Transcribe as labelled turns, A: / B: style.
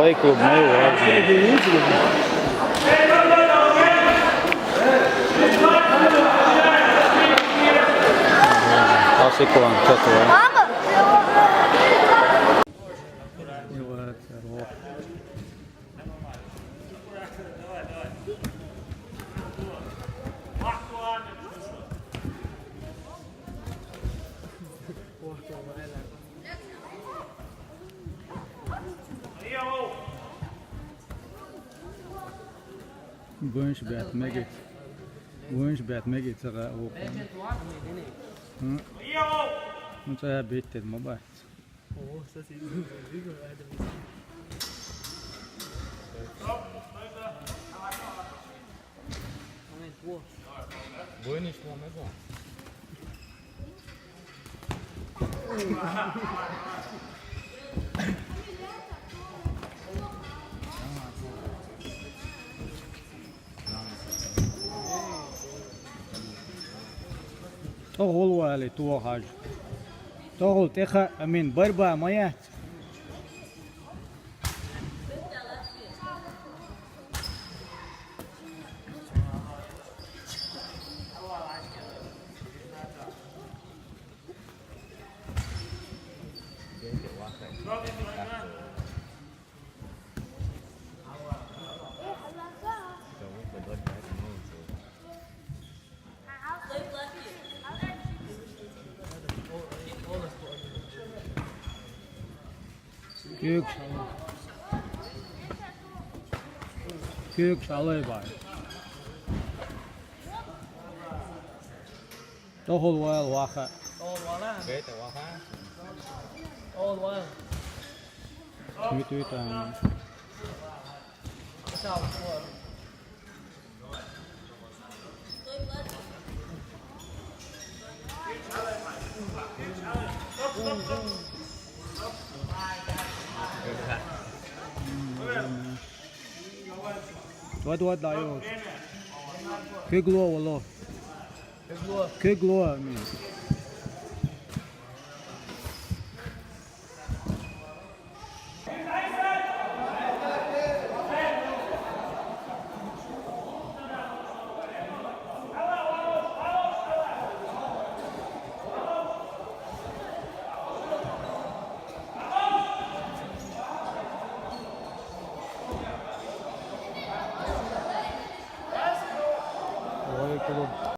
A: Ovaj klub ne ulazi. Klasikovan četvrlo.
B: Wunsch bet megi tsara o. Nu tsaya bitti ma bas.
C: Bujniš mu nego.
B: Tohol wali tuo haj. Tohol tekha amin barba mayat. Kök shalay bay. Tohol wal waha.
C: Bete waha.
B: Mitu tam. What dayo? Keglo walo. Keglo mi.